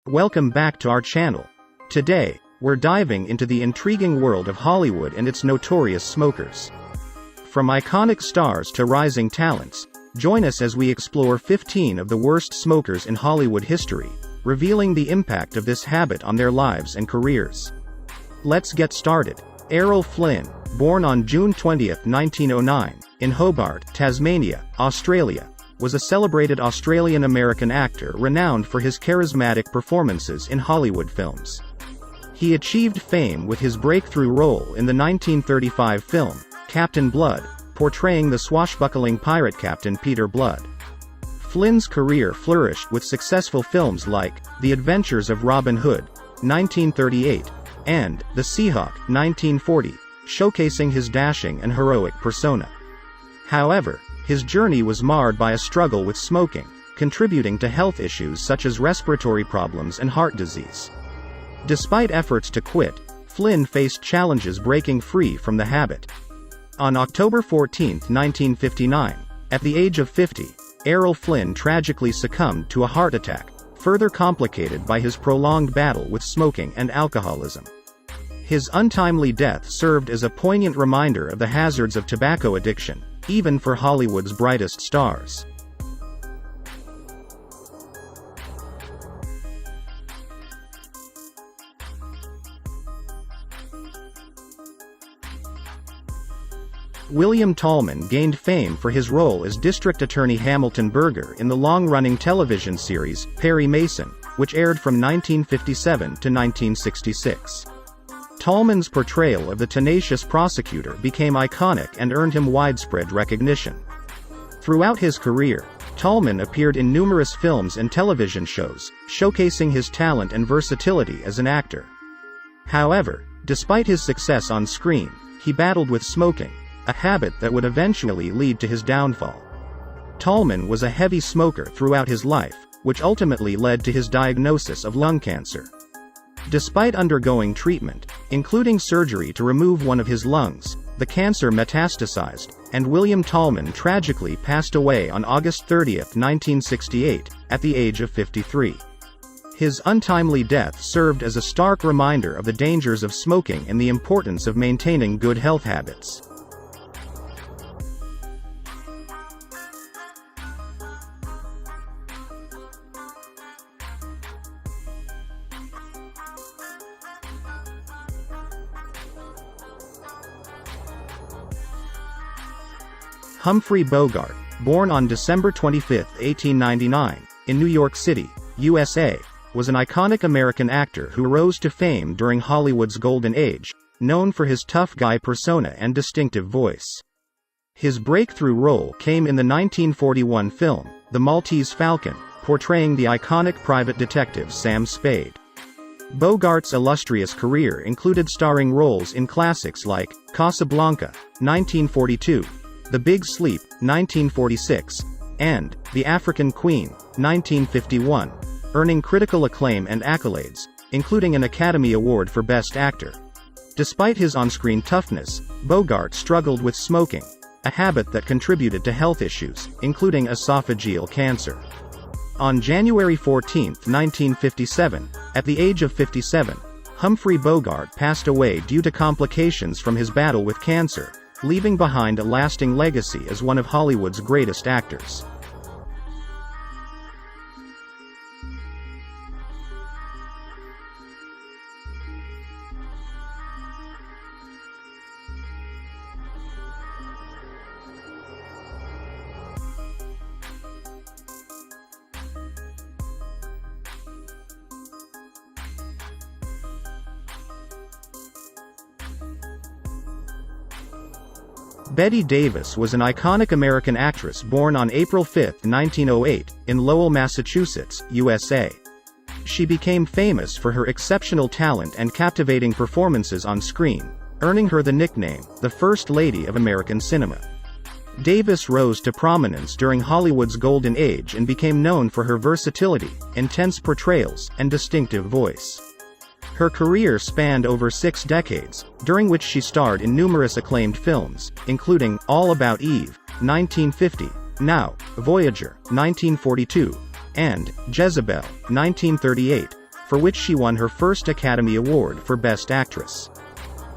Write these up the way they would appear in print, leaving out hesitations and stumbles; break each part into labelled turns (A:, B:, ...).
A: Welcome back to our channel. Today, we're diving into the intriguing world of Hollywood and its notorious smokers. From iconic stars to rising talents, join us as we explore 15 of the worst smokers in Hollywood history, revealing the impact of this habit on their lives and careers. Let's get started. Errol Flynn, born on June 20, 1909, in Hobart, Tasmania, Australia, was a celebrated Australian-American actor renowned for his charismatic performances in Hollywood films. He achieved fame with his breakthrough role in the 1935 film, Captain Blood, portraying the swashbuckling pirate captain Peter Blood. Flynn's career flourished with successful films like The Adventures of Robin Hood, 1938, and The Seahawk, 1940, showcasing his dashing and heroic persona. However, his journey was marred by a struggle with smoking, contributing to health issues such as respiratory problems and heart disease. Despite efforts to quit, Flynn faced challenges breaking free from the habit. On October 14, 1959, at the age of 50, Errol Flynn tragically succumbed to a heart attack, further complicated by his prolonged battle with smoking and alcoholism. His untimely death served as a poignant reminder of the hazards of tobacco addiction, even for Hollywood's brightest stars. William Tallman gained fame for his role as District Attorney Hamilton Berger in the long-running television series, Perry Mason, which aired from 1957 to 1966. Tallman's portrayal of the tenacious prosecutor became iconic and earned him widespread recognition. Throughout his career, Tallman appeared in numerous films and television shows, showcasing his talent and versatility as an actor. However, despite his success on screen, he battled with smoking, a habit that would eventually lead to his downfall. Tallman was a heavy smoker throughout his life, which ultimately led to his diagnosis of lung cancer. Despite undergoing treatment, including surgery to remove one of his lungs, the cancer metastasized, and William Tallman tragically passed away on August 30, 1968, at the age of 53. His untimely death served as a stark reminder of the dangers of smoking and the importance of maintaining good health habits. Humphrey Bogart, born on December 25, 1899, in New York City, USA, was an iconic American actor who rose to fame during Hollywood's golden age, known for his tough guy persona and distinctive voice. His breakthrough role came in the 1941 film, The Maltese Falcon, portraying the iconic private detective Sam Spade. Bogart's illustrious career included starring roles in classics like Casablanca, 1942, The Big Sleep, 1946, and The African Queen, 1951, earning critical acclaim and accolades, including an Academy Award for Best Actor. Despite his on-screen toughness, Bogart struggled with smoking, a habit that contributed to health issues, including esophageal cancer. On January 14, 1957, at the age of 57, Humphrey Bogart passed away due to complications from his battle with cancer, leaving behind a lasting legacy as one of Hollywood's greatest actors. Bette Davis was an iconic American actress born on April 5, 1908, in Lowell, Massachusetts, USA. She became famous for her exceptional talent and captivating performances on screen, earning her the nickname, the First Lady of American Cinema. Davis rose to prominence during Hollywood's golden age and became known for her versatility, intense portrayals, and distinctive voice. Her career spanned over 6 decades, during which she starred in numerous acclaimed films, including All About Eve, 1950, Now, Voyager, 1942, and Jezebel, 1938, for which she won her first Academy Award for Best Actress.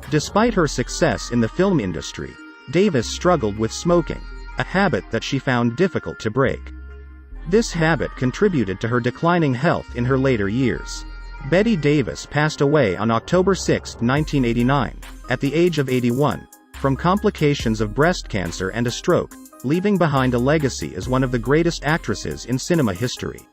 A: Despite her success in the film industry, Davis struggled with smoking, a habit that she found difficult to break. This habit contributed to her declining health in her later years. Bette Davis passed away on October 6, 1989, at the age of 81, from complications of breast cancer and a stroke, leaving behind a legacy as one of the greatest actresses in cinema history.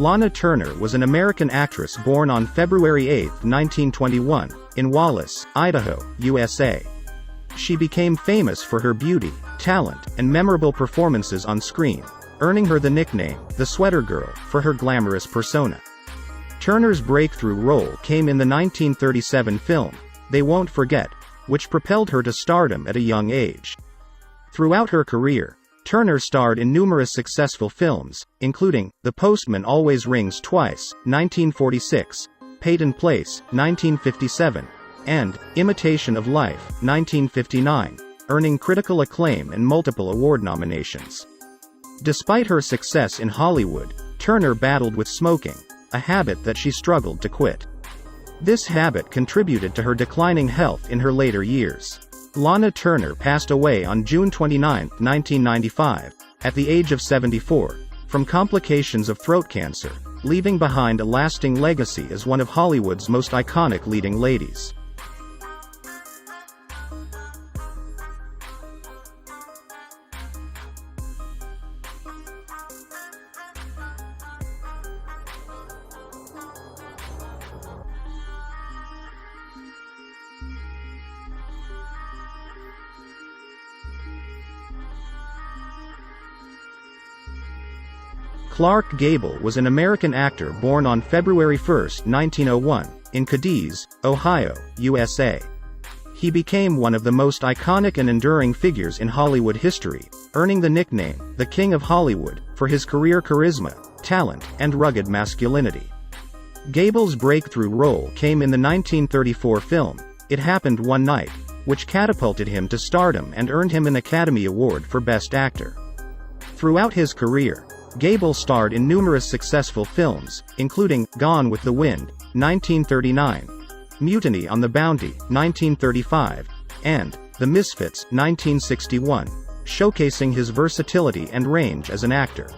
A: Lana Turner was an American actress born on February 8, 1921, in Wallace, Idaho, USA. She became famous for her beauty, talent, and memorable performances on screen, earning her the nickname, the Sweater Girl, for her glamorous persona. Turner's breakthrough role came in the 1937 film, They Won't Forget, which propelled her to stardom at a young age. Throughout her career, Turner starred in numerous successful films, including The Postman Always Rings Twice, 1946, Peyton Place, 1957, and Imitation of Life, 1959, earning critical acclaim and multiple award nominations. Despite her success in Hollywood, Turner battled with smoking, a habit that she struggled to quit. This habit contributed to her declining health in her later years. Lana Turner passed away on June 29, 1995, at the age of 74, from complications of throat cancer, leaving behind a lasting legacy as one of Hollywood's most iconic leading ladies. Clark Gable was an American actor born on February 1, 1901, in Cadiz, Ohio, USA. He became one of the most iconic and enduring figures in Hollywood history, earning the nickname, the King of Hollywood, for his career charisma, talent, and rugged masculinity. Gable's breakthrough role came in the 1934 film, It Happened One Night, which catapulted him to stardom and earned him an Academy Award for Best Actor. Throughout his career, Gable starred in numerous successful films, including Gone with the Wind, 1939, Mutiny on the Bounty, 1935, and The Misfits, 1961, showcasing his versatility and range as an actor.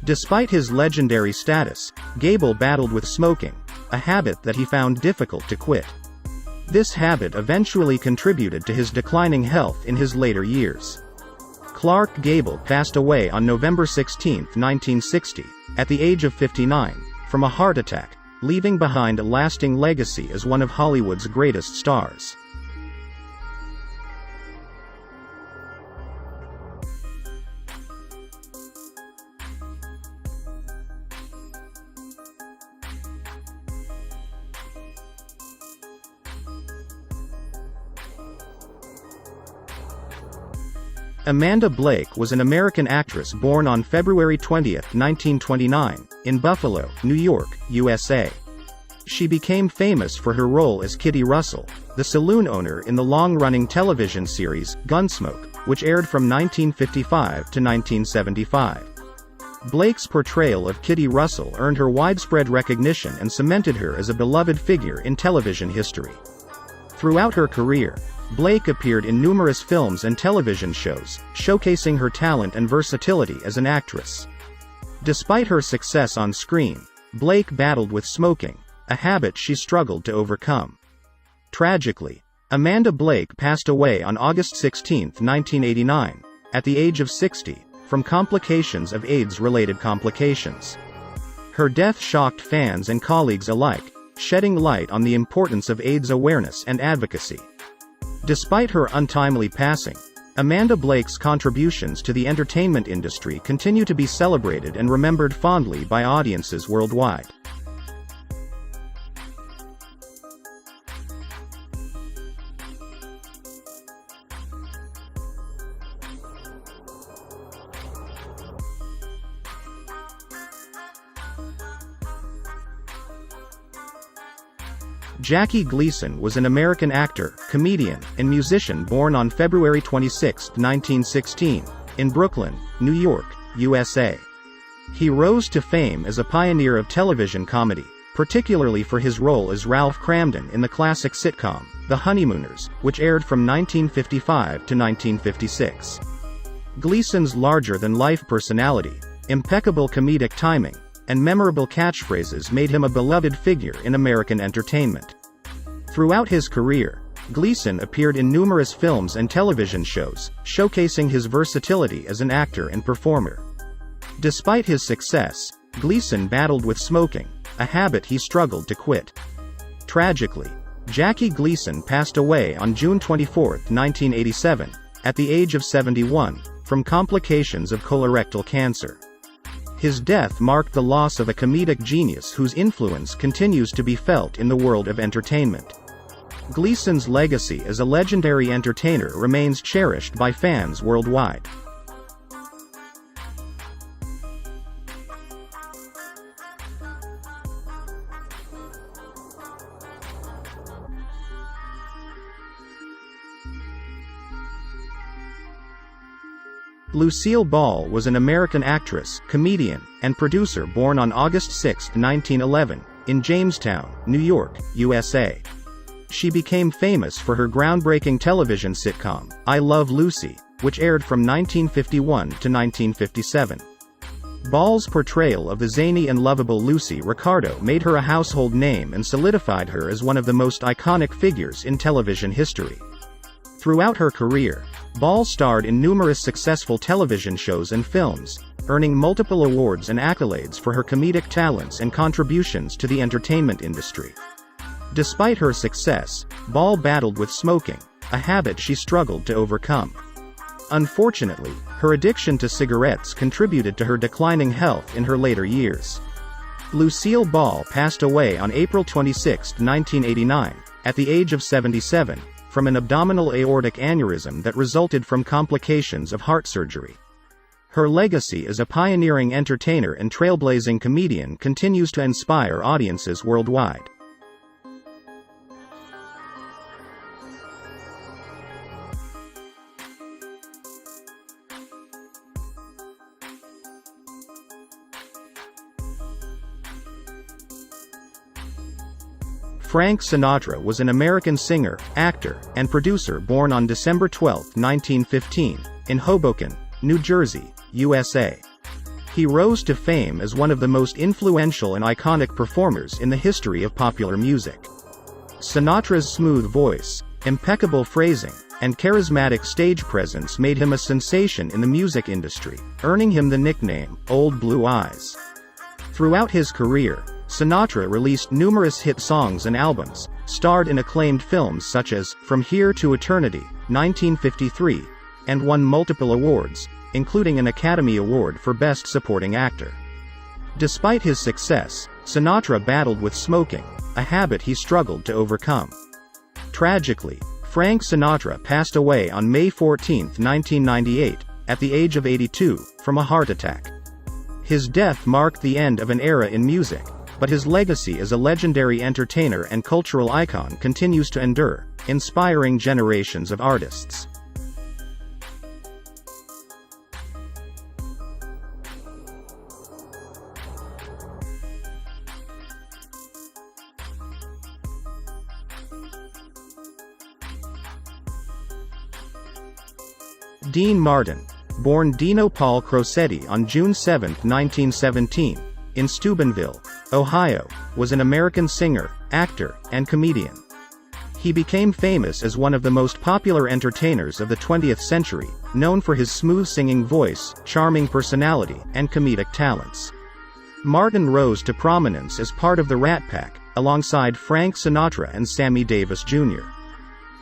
A: Despite his legendary status, Gable battled with smoking, a habit that he found difficult to quit. This habit eventually contributed to his declining health in his later years. Clark Gable passed away on November 16, 1960, at the age of 59, from a heart attack, leaving behind a lasting legacy as one of Hollywood's greatest stars. Amanda Blake was an American actress born on February 20, 1929, in Buffalo, New York, USA. She became famous for her role as Kitty Russell, the saloon owner in the long-running television series, Gunsmoke, which aired from 1955 to 1975. Blake's portrayal of Kitty Russell earned her widespread recognition and cemented her as a beloved figure in television history. Throughout her career, Blake appeared in numerous films and television shows, showcasing her talent and versatility as an actress. Despite her success on screen, Blake battled with smoking, a habit she struggled to overcome. Tragically, Amanda Blake passed away on August 16, 1989, at the age of 60, from complications of AIDS-related complications. Her death shocked fans and colleagues alike, shedding light on the importance of AIDS awareness and advocacy. Despite her untimely passing, Amanda Blake's contributions to the entertainment industry continue to be celebrated and remembered fondly by audiences worldwide. Jackie Gleason was an American actor, comedian, and musician born on February 26, 1916, in Brooklyn, New York, USA. He rose to fame as a pioneer of television comedy, particularly for his role as Ralph Cramden in the classic sitcom, The Honeymooners, which aired from 1955 to 1956. Gleason's larger-than-life personality, impeccable comedic timing, and memorable catchphrases made him a beloved figure in American entertainment. Throughout his career, Gleason appeared in numerous films and television shows, showcasing his versatility as an actor and performer. Despite his success, Gleason battled with smoking, a habit he struggled to quit. Tragically, Jackie Gleason passed away on June 24, 1987, at the age of 71, from complications of colorectal cancer. His death marked the loss of a comedic genius whose influence continues to be felt in the world of entertainment. Gleason's legacy as a legendary entertainer remains cherished by fans worldwide. Lucille Ball was an American actress, comedian, and producer born on August 6, 1911, in Jamestown, New York, USA. She became famous for her groundbreaking television sitcom, I Love Lucy, which aired from 1951 to 1957. Ball's portrayal of the zany and lovable Lucy Ricardo made her a household name and solidified her as one of the most iconic figures in television history. Throughout her career, Ball starred in numerous successful television shows and films, earning multiple awards and accolades for her comedic talents and contributions to the entertainment industry. Despite her success, Ball battled with smoking, a habit she struggled to overcome. Unfortunately, her addiction to cigarettes contributed to her declining health in her later years. Lucille Ball passed away on April 26, 1989, at the age of 77, from an abdominal aortic aneurysm that resulted from complications of heart surgery. Her legacy as a pioneering entertainer and trailblazing comedian continues to inspire audiences worldwide. Frank Sinatra was an American singer, actor, and producer born on December 12, 1915, in Hoboken, New Jersey, USA. He rose to fame as one of the most influential and iconic performers in the history of popular music. Sinatra's smooth voice, impeccable phrasing, and charismatic stage presence made him a sensation in the music industry, earning him the nickname, Old Blue Eyes. Throughout his career, Sinatra released numerous hit songs and albums, starred in acclaimed films such as From Here to Eternity, 1953, and won multiple awards, including an Academy Award for Best Supporting Actor. Despite his success, Sinatra battled with smoking, a habit he struggled to overcome. Tragically, Frank Sinatra passed away on May 14, 1998, at the age of 82, from a heart attack. His death marked the end of an era in music, but his legacy as a legendary entertainer and cultural icon continues to endure, inspiring generations of artists. Dean Martin, born Dino Paul Crosetti on June 7, 1917, in Steubenville, Ohio, was an American singer, actor, and comedian. He became famous as one of the most popular entertainers of the 20th century, known for his smooth singing voice, charming personality, and comedic talents. Martin rose to prominence as part of the Rat Pack, alongside Frank Sinatra and Sammy Davis Jr.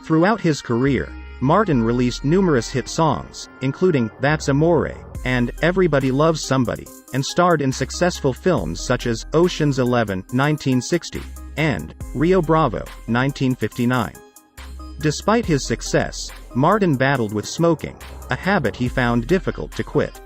A: Throughout his career, Martin released numerous hit songs, including That's Amore and Everybody Loves Somebody, and starred in successful films such as Ocean's 11, 1960, and Rio Bravo, 1959. Despite his success, Martin battled with smoking, a habit he found difficult to quit.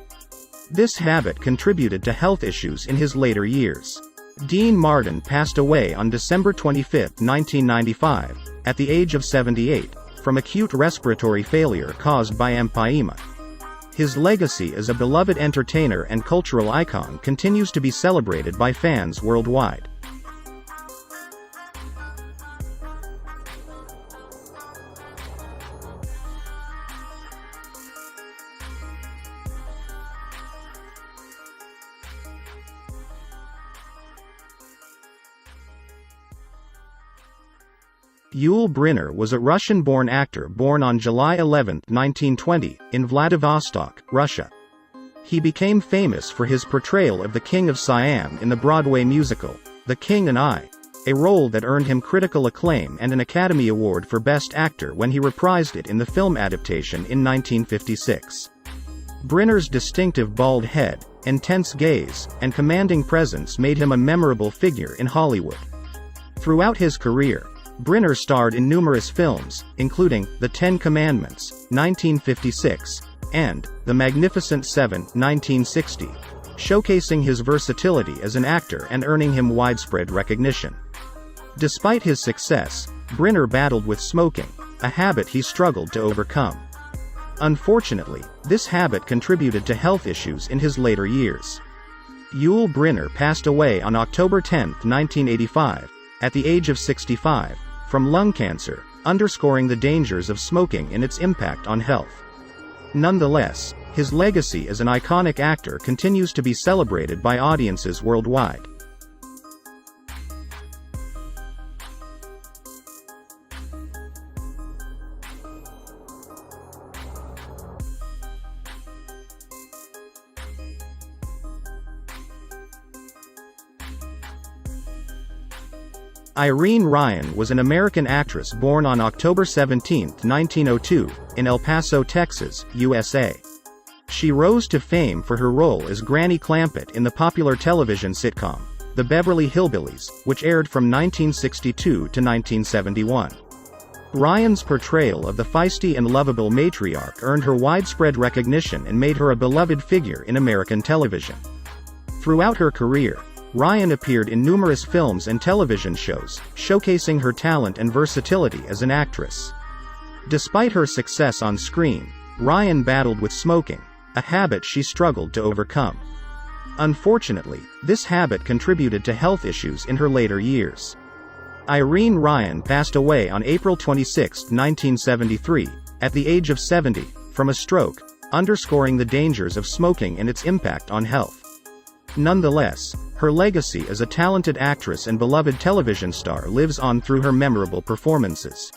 A: This habit contributed to health issues in his later years. Dean Martin passed away on December 25, 1995, at the age of 78, from acute respiratory failure caused by emphysema. His legacy as a beloved entertainer and cultural icon continues to be celebrated by fans worldwide. Yul Brynner was a Russian-born actor born on July 11, 1920, in Vladivostok, Russia. He became famous for his portrayal of the King of Siam in the Broadway musical, The King and I, a role that earned him critical acclaim and an Academy Award for Best Actor when he reprised it in the film adaptation in 1956. Brynner's distinctive bald head, intense gaze, and commanding presence made him a memorable figure in Hollywood. Throughout his career, Brynner starred in numerous films, including The Ten Commandments, 1956, and The Magnificent Seven, 1960, showcasing his versatility as an actor and earning him widespread recognition. Despite his success, Brynner battled with smoking, a habit he struggled to overcome. Unfortunately, this habit contributed to health issues in his later years. Yul Brynner passed away on October 10, 1985, at the age of 65, from lung cancer, underscoring the dangers of smoking and its impact on health. Nonetheless, his legacy as an iconic actor continues to be celebrated by audiences worldwide. Irene Ryan was an American actress born on October 17, 1902, in El Paso, Texas, USA. She rose to fame for her role as Granny Clampett in the popular television sitcom, The Beverly Hillbillies, which aired from 1962 to 1971. Ryan's portrayal of the feisty and lovable matriarch earned her widespread recognition and made her a beloved figure in American television. Throughout her career, Ryan appeared in numerous films and television shows, showcasing her talent and versatility as an actress. Despite her success on screen, Ryan battled with smoking, a habit she struggled to overcome. Unfortunately, this habit contributed to health issues in her later years. Irene Ryan passed away on April 26, 1973, at the age of 70, from a stroke, underscoring the dangers of smoking and its impact on health. Nonetheless, her legacy as a talented actress and beloved television star lives on through her memorable performances.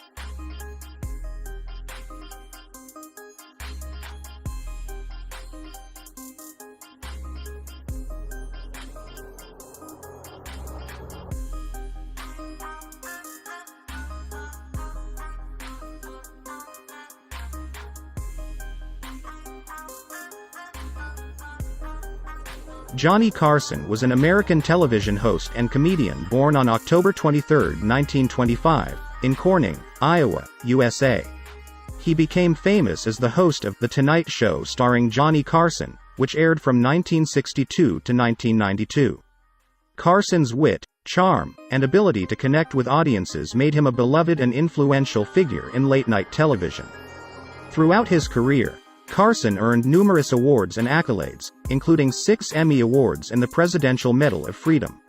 A: Johnny Carson was an American television host and comedian born on October 23, 1925, in Corning, Iowa, USA. He became famous as the host of The Tonight Show starring Johnny Carson, which aired from 1962 to 1992. Carson's wit, charm, and ability to connect with audiences made him a beloved and influential figure in late-night television. Throughout his career, Carson earned numerous awards and accolades, including 6 Emmy Awards and the Presidential Medal of Freedom.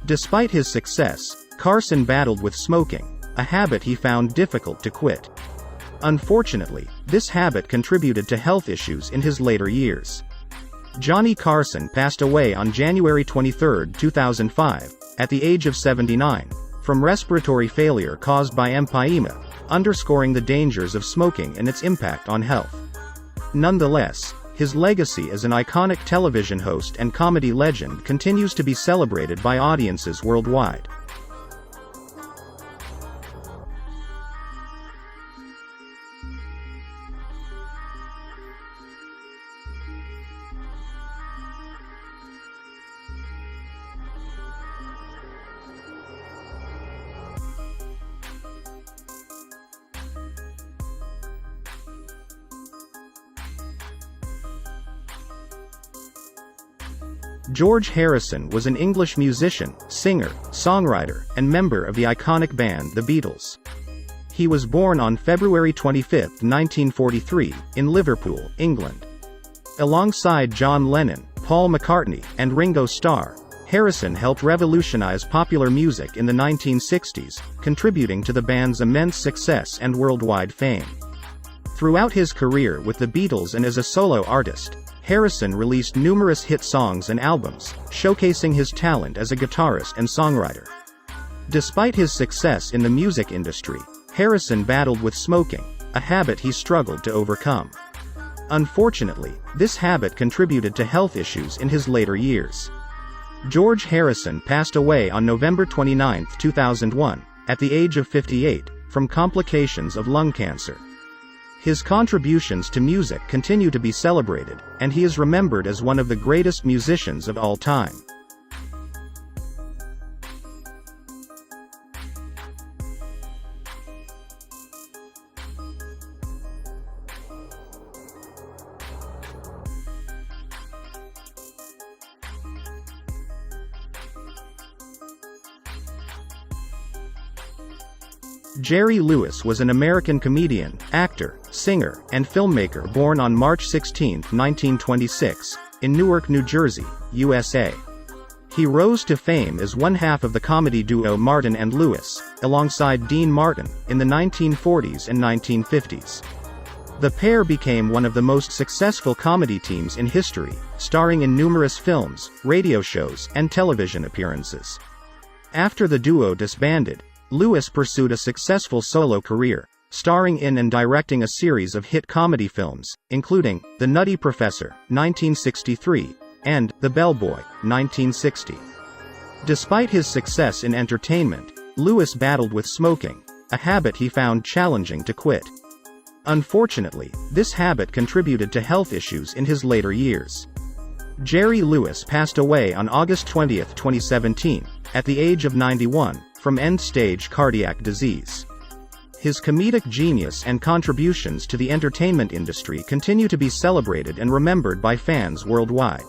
A: Despite his success, Carson battled with smoking, a habit he found difficult to quit. Unfortunately, this habit contributed to health issues in his later years. Johnny Carson passed away on January 23, 2005, at the age of 79, from respiratory failure caused by emphysema, underscoring the dangers of smoking and its impact on health. Nonetheless, his legacy as an iconic television host and comedy legend continues to be celebrated by audiences worldwide. George Harrison was an English musician, singer, songwriter, and member of the iconic band The Beatles. He was born on February 25, 1943, in Liverpool, England. Alongside John Lennon, Paul McCartney, and Ringo Starr, Harrison helped revolutionize popular music in the 1960s, contributing to the band's immense success and worldwide fame. Throughout his career with the Beatles and as a solo artist, Harrison released numerous hit songs and albums, showcasing his talent as a guitarist and songwriter. Despite his success in the music industry, Harrison battled with smoking, a habit he struggled to overcome. Unfortunately, this habit contributed to health issues in his later years. George Harrison passed away on November 29, 2001, at the age of 58, from complications of lung cancer. His contributions to music continue to be celebrated, and he is remembered as one of the greatest musicians of all time. Jerry Lewis was an American comedian, actor, singer, and filmmaker born on March 16, 1926, in Newark, New Jersey, USA. He rose to fame as one half of the comedy duo Martin and Lewis, alongside Dean Martin, in the 1940s and 1950s. The pair became one of the most successful comedy teams in history, starring in numerous films, radio shows, and television appearances. After the duo disbanded, Lewis pursued a successful solo career, starring in and directing a series of hit comedy films, including The Nutty Professor, 1963, and The Bellboy, 1960. Despite his success in entertainment, Lewis battled with smoking, a habit he found challenging to quit. Unfortunately, this habit contributed to health issues in his later years. Jerry Lewis passed away on August 20, 2017, at the age of 91, from end-stage cardiac disease. His comedic genius and contributions to the entertainment industry continue to be celebrated and remembered by fans worldwide.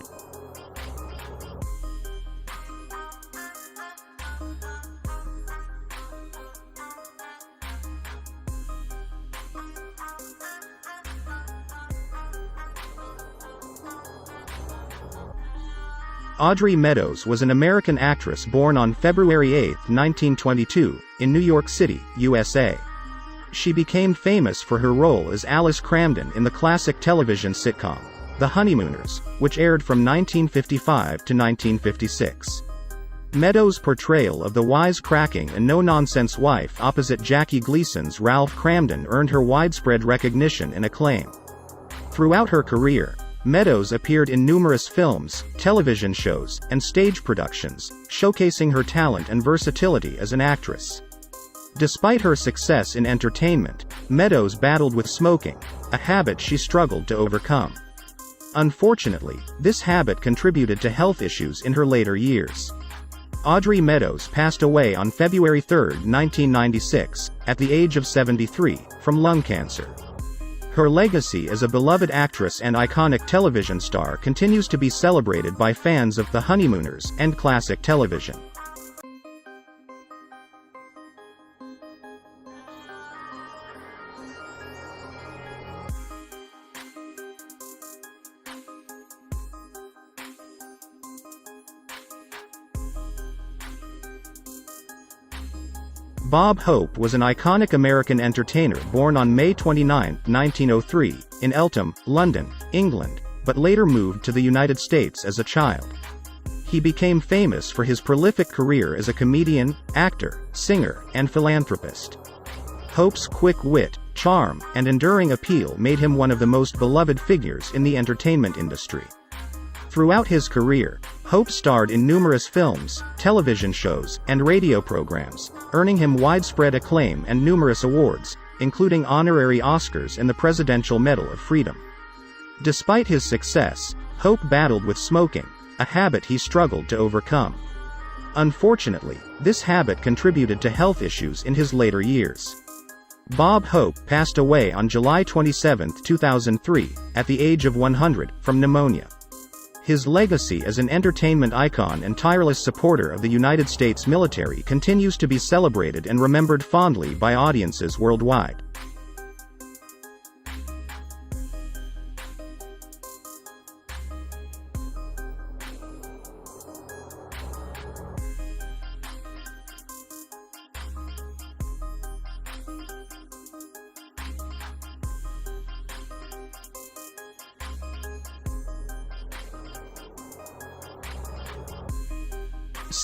A: Audrey Meadows was an American actress born on February 8, 1922, in New York City, USA. She became famous for her role as Alice Cramden in the classic television sitcom, The Honeymooners, which aired from 1955 to 1956. Meadows' portrayal of the wisecracking and no-nonsense wife opposite Jackie Gleason's Ralph Cramden earned her widespread recognition and acclaim. Throughout her career, Meadows appeared in numerous films, television shows, and stage productions, showcasing her talent and versatility as an actress. Despite her success in entertainment, Meadows battled with smoking, a habit she struggled to overcome. Unfortunately, this habit contributed to health issues in her later years. Audrey Meadows passed away on February 3, 1996, at the age of 73, from lung cancer. Her legacy as a beloved actress and iconic television star continues to be celebrated by fans of The Honeymooners and classic television. Bob Hope was an iconic American entertainer born on May 29, 1903, in Eltham, London, England, but later moved to the United States as a child. He became famous for his prolific career as a comedian, actor, singer, and philanthropist. Hope's quick wit, charm, and enduring appeal made him one of the most beloved figures in the entertainment industry. Throughout his career, Hope starred in numerous films, television shows, and radio programs, earning him widespread acclaim and numerous awards, including honorary Oscars and the Presidential Medal of Freedom. Despite his success, Hope battled with smoking, a habit he struggled to overcome. Unfortunately, this habit contributed to health issues in his later years. Bob Hope passed away on July 27, 2003, at the age of 100, from pneumonia. His legacy as an entertainment icon and tireless supporter of the United States military continues to be celebrated and remembered fondly by audiences worldwide.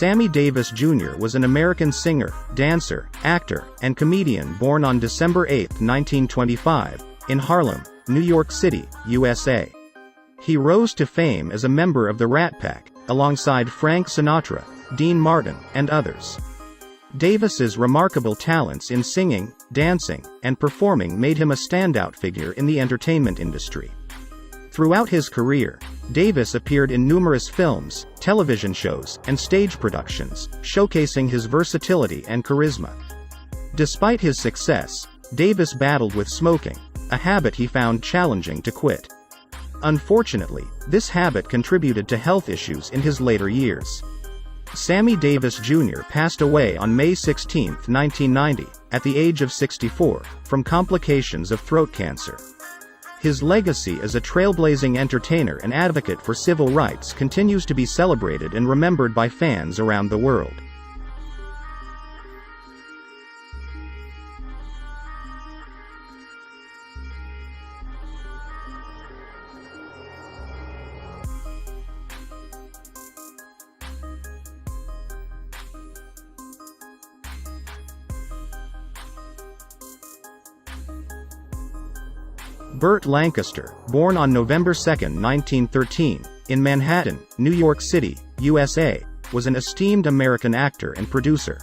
A: Sammy Davis Jr. was an American singer, dancer, actor, and comedian born on December 8, 1925, in Harlem, New York City, USA. He rose to fame as a member of the Rat Pack, alongside Frank Sinatra, Dean Martin, and others. Davis's remarkable talents in singing, dancing, and performing made him a standout figure in the entertainment industry. Throughout his career, Davis appeared in numerous films, television shows, and stage productions, showcasing his versatility and charisma. Despite his success, Davis battled with smoking, a habit he found challenging to quit. Unfortunately, this habit contributed to health issues in his later years. Sammy Davis Jr. passed away on May 16, 1990, at the age of 64, from complications of throat cancer. His legacy as a trailblazing entertainer and advocate for civil rights continues to be celebrated and remembered by fans around the world. Burt Lancaster, born on November 2, 1913, in Manhattan, New York City, USA, was an esteemed American actor and producer.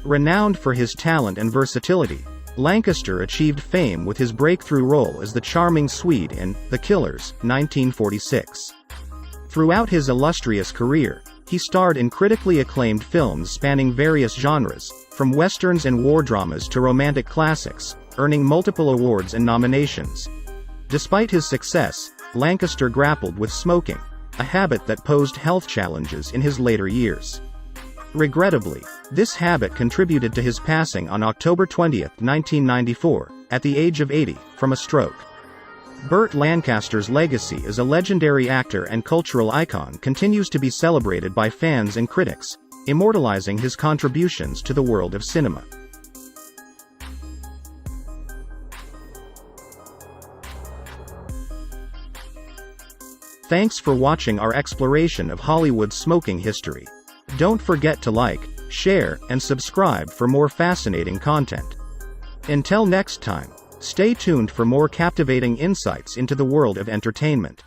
A: Renowned for his talent and versatility, Lancaster achieved fame with his breakthrough role as the charming Swede in The Killers, 1946. Throughout his illustrious career, he starred in critically acclaimed films spanning various genres, from westerns and war dramas to romantic classics, earning multiple awards and nominations. Despite his success, Lancaster grappled with smoking, a habit that posed health challenges in his later years. Regrettably, this habit contributed to his passing on October 20, 1994, at the age of 80, from a stroke. Burt Lancaster's legacy as a legendary actor and cultural icon continues to be celebrated by fans and critics, immortalizing his contributions to the world of cinema. Thanks for watching our exploration of Hollywood's smoking history. Don't forget to like, share, and subscribe for more fascinating content. Until next time, stay tuned for more captivating insights into the world of entertainment.